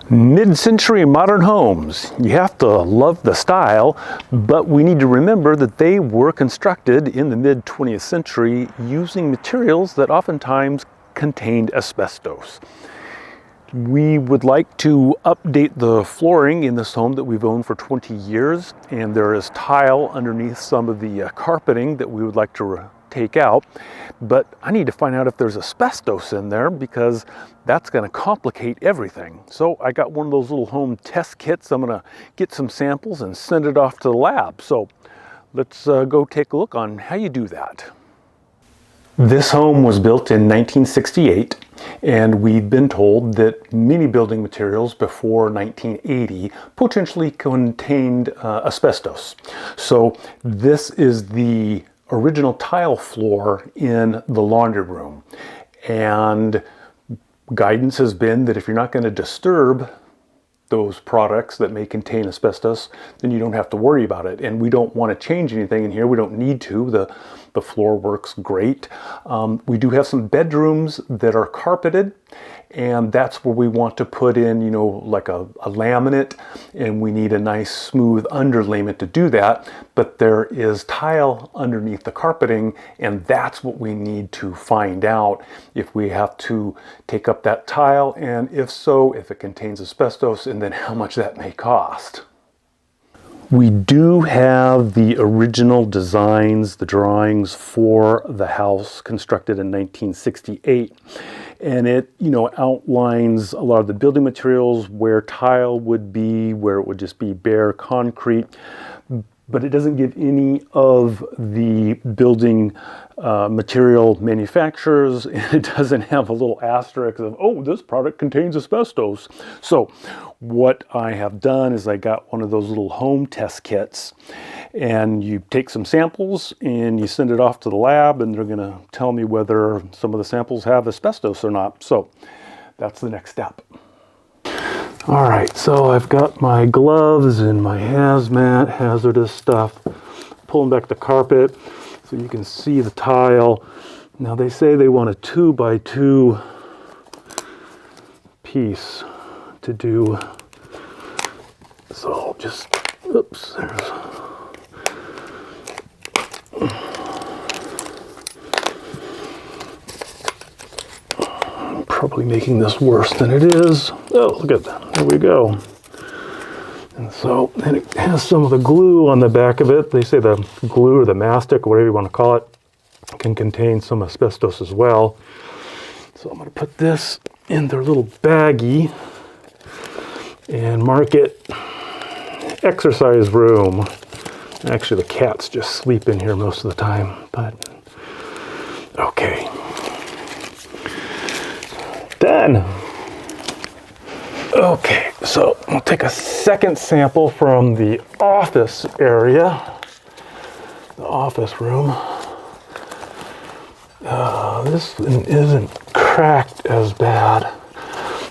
Mid-century modern homes. You have to love the style, but we need to remember that they were constructed in the mid-20th century using materials that oftentimes contained asbestos. We would like to update the flooring in this home that we've owned for 20 years, and there is tile underneath some of the carpeting that we would like to take out, but I need to find out if there's asbestos in there because that's going to complicate everything. So I got one of those little home test kits. I'm going to get some samples and send it off to the lab. So let's go take a look on how you do that. This home was built in 1968, and we've been told that many building materials before 1980 potentially contained asbestos. So this is the original tile floor in the laundry room, and guidance has been that if you're not going to disturb those products that may contain asbestos, then you don't have to worry about it. And we don't want to change anything in here. We don't need to. The floor works great. We do have some bedrooms that are carpeted, and that's where we want to put in, you know, like a laminate, and we need a nice smooth underlayment to do that. But there is tile underneath the carpeting, and that's what we need to find out if we have to take up that tile, and if so, if it contains asbestos, and then how much that may cost. We do have the original designs, the drawings for the house constructed in 1968. And it, you know, outlines a lot of the building materials, where tile would be, where it would just be bare concrete. But it doesn't give any of the building material manufacturers, and it doesn't have a little asterisk of, oh, this product contains asbestos. So what I have done is I got one of those little home test kits, and you take some samples and you send it off to the lab, and they're going to tell me whether some of the samples have asbestos or not. So that's the next step. All right, so I've got my gloves and my hazmat, hazardous stuff. Pulling back the carpet so you can see the tile. Now they say they want a 2x2 piece to do. So I'll just, oops, there's. Probably making this worse than it is. Oh, look at that. There we go. And so, and it has some of the glue on the back of it. They say the glue or the mastic, or whatever you want to call it, can contain some asbestos as well. So I'm going to put this in their little baggie and mark it exercise room. Actually, the cats just sleep in here most of the time, but okay. Done. Okay, so I'll take a second sample from the office area, the office room. This isn't cracked as bad.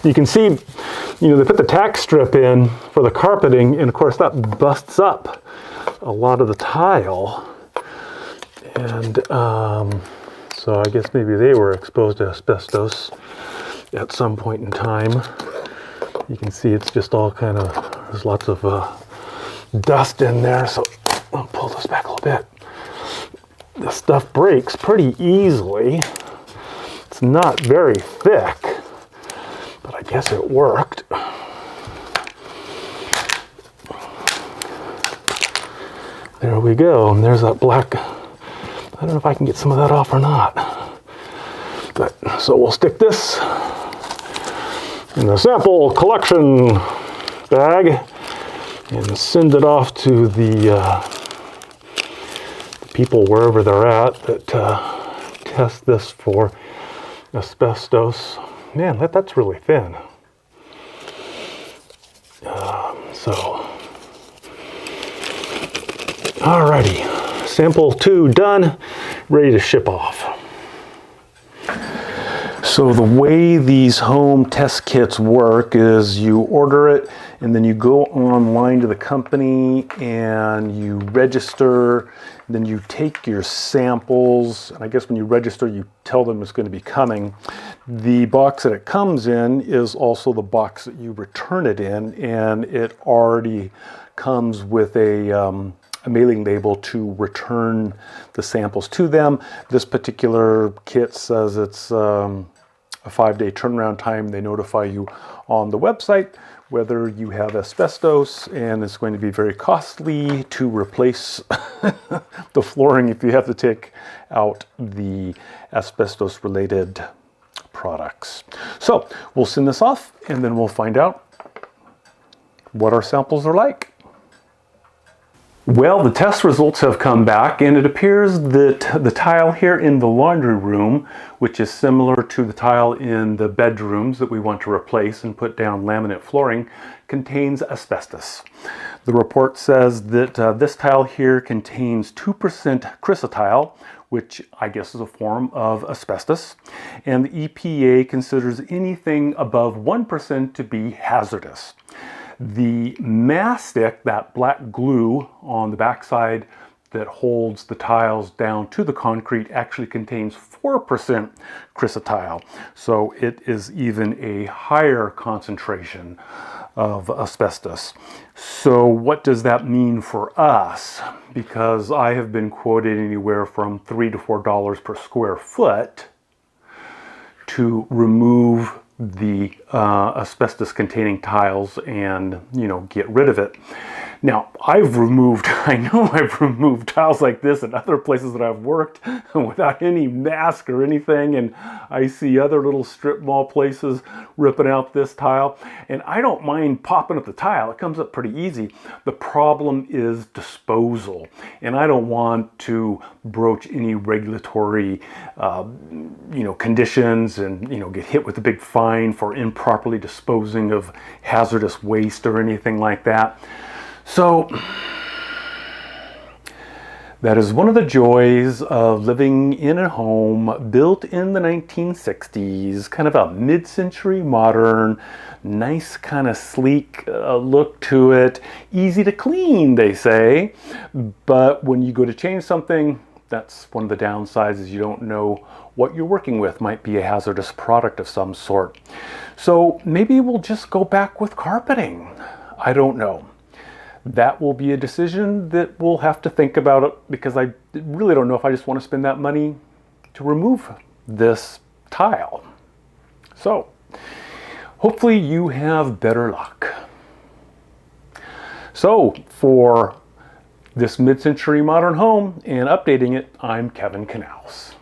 You can see, you know, they put the tack strip in for the carpeting, and of course that busts up a lot of the tile. And so I guess maybe they were exposed to asbestos at some point in time. You can see it's just all kind of, there's lots of dust in there. So I'll pull this back a little bit. This stuff breaks pretty easily. It's not very thick, but I guess it worked. There we go. And there's that black, I don't know if I can get some of that off or not. But so we'll stick this in the sample collection bag and send it off to the people wherever they're at that test this for asbestos. Man, that's really thin. So, alrighty, sample 2 done, ready to ship off. So the way these home test kits work is you order it and then you go online to the company and you register, then you take your samples, and I guess when you register you tell them it's going to be coming. The box that it comes in is also the box that you return it in, and it already comes with a mailing label to return the samples to them. This particular kit says it's a 5-day turnaround time. They notify you on the website whether you have asbestos, and it's going to be very costly to replace the flooring if you have to take out the asbestos related products. So we'll send this off and then we'll find out what our samples are like. Well, the test results have come back, and it appears that the tile here in the laundry room, which is similar to the tile in the bedrooms that we want to replace and put down laminate flooring, contains asbestos. The report says that this tile here contains 2% chrysotile, which I guess is a form of asbestos, and the EPA considers anything above 1% to be hazardous. The mastic, that black glue on the backside that holds the tiles down to the concrete, actually contains 4% chrysotile. So it is even a higher concentration of asbestos. So what does that mean for us? Because I have been quoted anywhere from $3 to $4 per square foot to remove the asbestos containing tiles and, you know, get rid of it. Now, I know I've removed tiles like this in other places that I've worked without any mask or anything, and I see other little strip mall places ripping out this tile, and I don't mind popping up the tile. It comes up pretty easy. The problem is disposal, and I don't want to broach any regulatory conditions and get hit with a big fine for improperly disposing of hazardous waste or anything like that. So that is one of the joys of living in a home built in the 1960s, kind of a mid-century modern, nice kind of sleek look to it. Easy to clean, they say, but when you go to change something, that's one of the downsides, is you don't know what you're working with. Might be a hazardous product of some sort. So maybe we'll just go back with carpeting. I don't know. That will be a decision that we'll have to think about it, because I really don't know if I just want to spend that money to remove this tile. So hopefully you have better luck. So for this mid-century modern home and updating it, I'm Kevin Canals.